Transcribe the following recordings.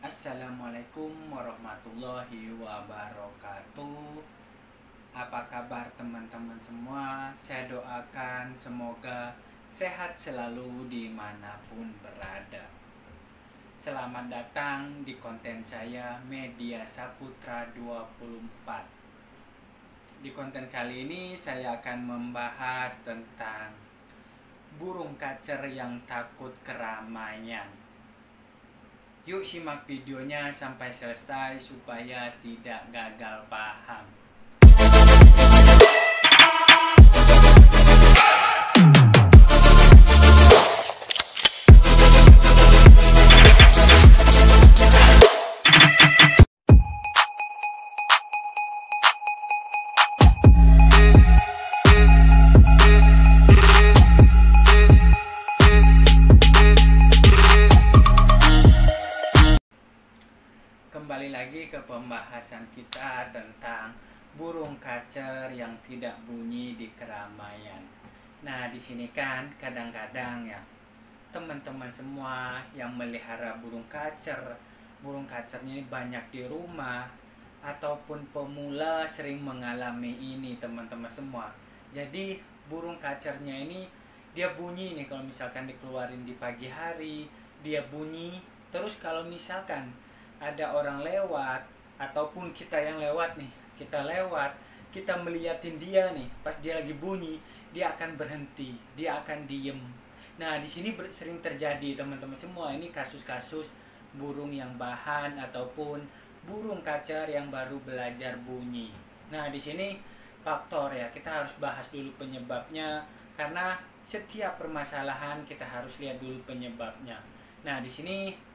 Assalamualaikum warahmatullahi wabarakatuh. Apa kabar teman-teman semua? Saya doakan semoga sehat selalu dimanapun berada. Selamat datang di konten saya Media Saputra 24. Di konten kali ini saya akan membahas tentang burung kacer yang takut keramaian. Yuk simak videonya sampai selesai supaya tidak gagal paham. Kembali lagi ke pembahasan kita tentang burung kacer yang tidak bunyi di keramaian. Nah, di sini kan kadang-kadang ya teman-teman semua yang melihara burung kacernya ini banyak di rumah ataupun pemula sering mengalami ini teman-teman semua. Jadi burung kacernya ini dia bunyi nih kalau misalkan dikeluarin di pagi hari, dia bunyi. Terus kalau misalkan ada orang lewat ataupun kita yang lewat nih, kita melihatin dia nih, pas dia lagi bunyi, dia akan berhenti, dia akan diem. Nah, di sini sering terjadi teman-teman semua, ini kasus-kasus burung yang bahan ataupun burung kacer yang baru belajar bunyi. Nah, di sini faktor ya, kita harus bahas dulu penyebabnya karena setiap permasalahan kita harus lihat dulu penyebabnya. Nah, di sini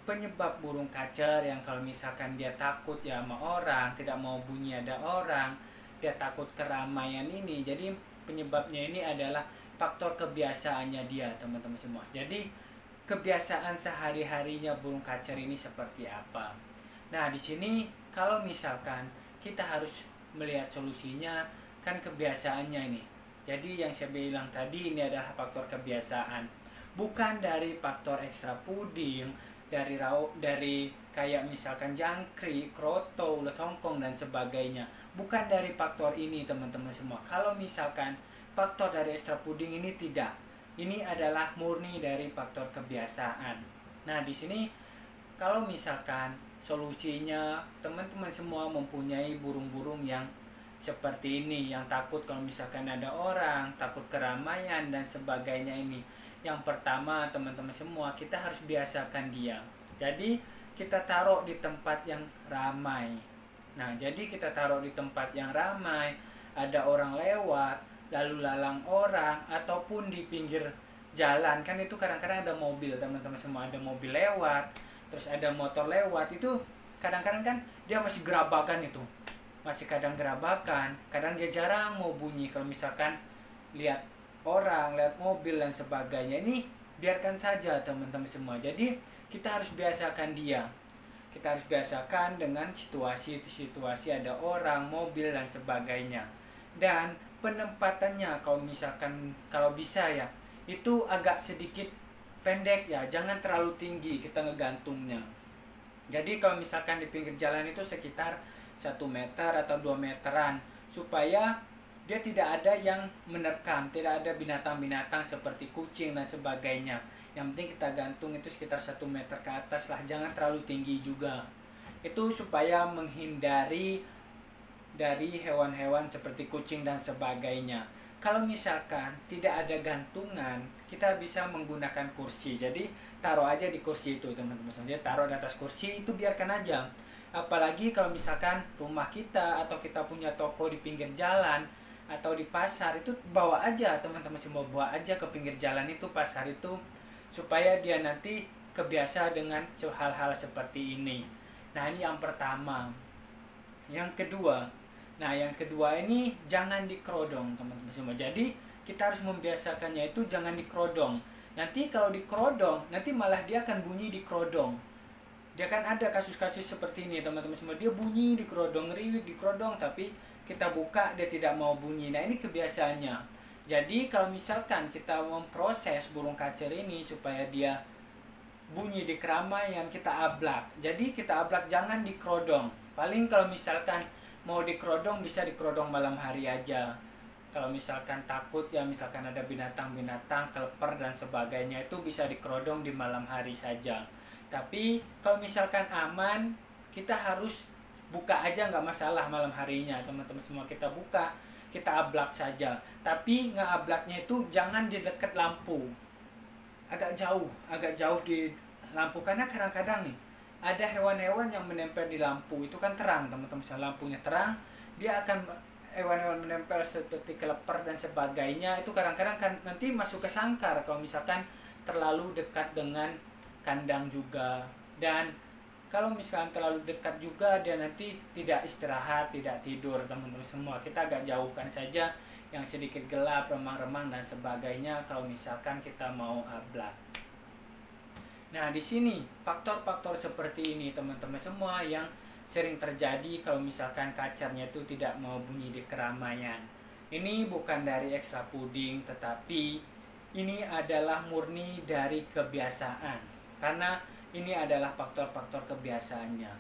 penyebab burung kacer yang kalau misalkan dia takut ya sama orang, tidak mau bunyi ada orang, dia takut keramaian ini. Jadi penyebabnya ini adalah faktor kebiasaannya dia teman-teman semua. Jadi kebiasaan sehari-harinya burung kacer ini seperti apa. Nah, di sini kalau misalkan kita harus melihat solusinya, kan kebiasaannya ini. Jadi yang saya bilang tadi ini adalah faktor kebiasaan. Bukan dari faktor ekstra puding, dari kayak misalkan jangkrik, kroto, ulat hongkong dan sebagainya. Bukan dari faktor ini teman-teman semua. Kalau misalkan faktor dari ekstra puding ini tidak. Ini adalah murni dari faktor kebiasaan. Nah, di sini kalau misalkan solusinya teman-teman semua mempunyai burung-burung yang seperti ini, yang takut kalau misalkan ada orang, takut keramaian dan sebagainya ini. Yang pertama teman-teman semua, kita harus biasakan dia. Jadi kita taruh di tempat yang ramai. Nah, jadi kita taruh di tempat yang ramai, ada orang lewat, lalu lalang orang, ataupun di pinggir jalan. Kan itu kadang-kadang ada mobil teman-teman semua, ada mobil lewat, terus ada motor lewat. Itu kadang-kadang kan dia masih gerabakan itu. Masih kadang gerabakan, kadang dia jarang mau bunyi kalau misalkan lihat orang, lihat mobil dan sebagainya. Ini biarkan saja teman-teman semua. Jadi kita harus biasakan dia. Kita harus biasakan dengan situasi ada orang, mobil dan sebagainya. Dan penempatannya kalau misalkan kalau bisa ya, itu agak sedikit pendek ya, jangan terlalu tinggi kita ngegantungnya. Jadi kalau misalkan di pinggir jalan itu sekitar 1 meter atau 2 meteran supaya dia tidak ada yang menerkam, tidak ada binatang-binatang seperti kucing dan sebagainya. Yang penting kita gantung itu sekitar 1 meter ke atas lah, jangan terlalu tinggi juga. Itu supaya menghindari dari hewan-hewan seperti kucing dan sebagainya. Kalau misalkan tidak ada gantungan, kita bisa menggunakan kursi. Jadi taruh aja di kursi itu teman-teman. Dia taruh di atas kursi itu, biarkan aja. Apalagi kalau misalkan rumah kita atau kita punya toko di pinggir jalan atau di pasar, itu bawa aja teman-teman semua, bawa aja ke pinggir jalan itu, pasar itu, supaya dia nanti kebiasa dengan hal-hal seperti ini. Nah, ini yang pertama. Yang kedua ini jangan dikerodong teman-teman semua. Jadi kita harus membiasakannya itu jangan dikerodong. Nanti kalau dikerodong, nanti malah dia akan bunyi dikerodong. Dia kan ada kasus-kasus seperti ini teman-teman semua, dia bunyi dikerodong, ngeriwik dikerodong, tapi kita buka dia tidak mau bunyi. Nah, ini kebiasaannya. Jadi kalau misalkan kita memproses burung kacer ini supaya dia bunyi di keramaian, kita ablak. Jadi kita ablak, jangan dikerodong. Paling kalau misalkan mau dikerodong, bisa dikerodong malam hari aja. Kalau misalkan takut ya, misalkan ada binatang-binatang, kelper dan sebagainya, itu bisa dikerodong di malam hari saja. Tapi kalau misalkan aman, kita harus buka aja, nggak masalah malam harinya teman-teman semua. Kita buka, kita ablak saja. Tapi ngeablaknya itu jangan di dekat lampu, agak jauh di lampu. Karena kadang-kadang nih ada hewan-hewan yang menempel di lampu, itu kan terang teman-teman. Misalnya lampunya terang, dia akan, hewan-hewan menempel seperti kelelawar dan sebagainya, itu kadang-kadang kan nanti masuk ke sangkar kalau misalkan terlalu dekat dengan kandang juga. Dan kalau misalkan terlalu dekat juga, dia nanti tidak istirahat, tidak tidur teman-teman semua. Kita agak jauhkan saja yang sedikit gelap, remang-remang dan sebagainya kalau misalkan kita mau ablak. Nah, di sini faktor-faktor seperti ini teman-teman semua yang sering terjadi kalau misalkan kacernya itu tidak mau bunyi di keramaian. Ini bukan dari ekstra puding, tetapi ini adalah murni dari kebiasaan. Karena ini adalah faktor-faktor kebiasaannya.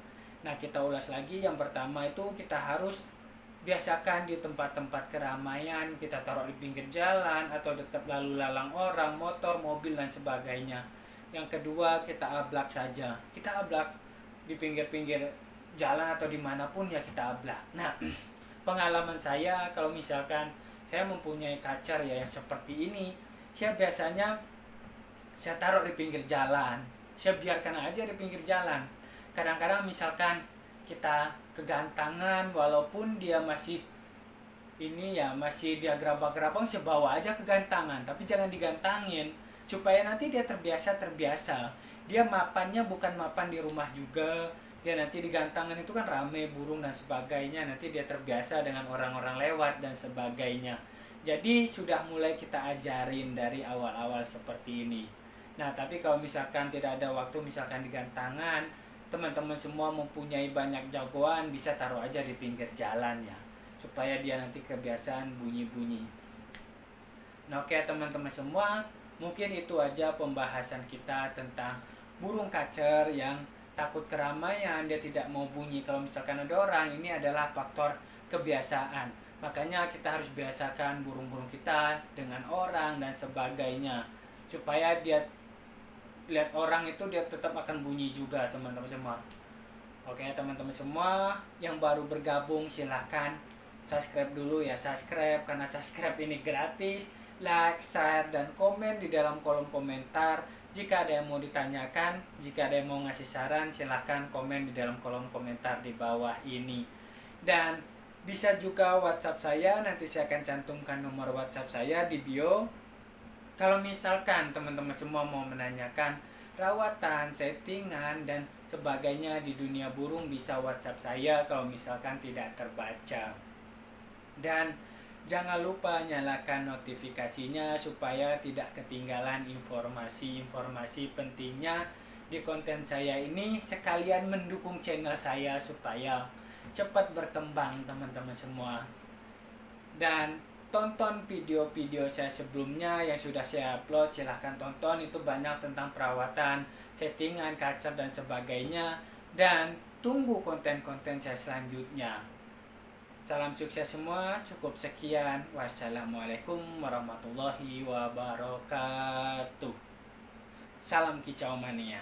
Nah, kita ulas lagi. Yang pertama itu kita harus biasakan di tempat-tempat keramaian, kita taruh di pinggir jalan atau dekat lalu lalang orang, motor, mobil dan sebagainya. Yang kedua, kita ablak saja. Kita ablak di pinggir-pinggir jalan atau dimanapun ya, kita ablak. Nah, pengalaman saya kalau misalkan saya mempunyai kacer ya yang seperti ini, saya biasanya saya taruh di pinggir jalan. Saya biarkan aja di pinggir jalan. Kadang-kadang misalkan kita kegantangan, walaupun dia masih ini ya, masih dia gerabak-gerabang, saya bawa aja kegantangan. Tapi jangan digantangin, supaya nanti dia terbiasa. Dia mapannya bukan mapan di rumah juga. Dia nanti digantangan itu kan rame burung dan sebagainya. Nanti dia terbiasa dengan orang-orang lewat dan sebagainya. Jadi sudah mulai kita ajarin dari awal-awal seperti ini. Nah, tapi kalau misalkan tidak ada waktu, misalkan digantangan, teman-teman semua mempunyai banyak jagoan, bisa taruh aja di pinggir jalan ya, supaya dia nanti kebiasaan bunyi-bunyi. Nah, oke teman-teman semua, mungkin itu aja pembahasan kita tentang burung kacer yang takut keramaian, dia tidak mau bunyi kalau misalkan ada orang. Ini adalah faktor kebiasaan. Makanya kita harus biasakan burung-burung kita dengan orang dan sebagainya, supaya dia lihat orang itu dia tetap akan bunyi juga teman-teman semua. Oke teman-teman semua yang baru bergabung, silahkan subscribe dulu ya. Subscribe, karena subscribe ini gratis. Like, share, dan komen di dalam kolom komentar. Jika ada yang mau ditanyakan, jika ada yang mau ngasih saran, silahkan komen di dalam kolom komentar di bawah ini. Dan bisa juga WhatsApp saya, nanti saya akan cantumkan nomor WhatsApp saya di bio. Kalau misalkan teman-teman semua mau menanyakan rawatan, settingan, dan sebagainya di dunia burung, bisa WhatsApp saya kalau misalkan tidak terbaca. Dan jangan lupa nyalakan notifikasinya supaya tidak ketinggalan informasi-informasi pentingnya di konten saya ini, sekalian mendukung channel saya supaya cepat berkembang teman-teman semua. Dan tonton video-video saya sebelumnya yang sudah saya upload, silahkan tonton. Itu banyak tentang perawatan, settingan, kacer dan sebagainya. Dan tunggu konten-konten saya selanjutnya. Salam sukses semua, cukup sekian. Wassalamualaikum warahmatullahi wabarakatuh. Salam kicau mania.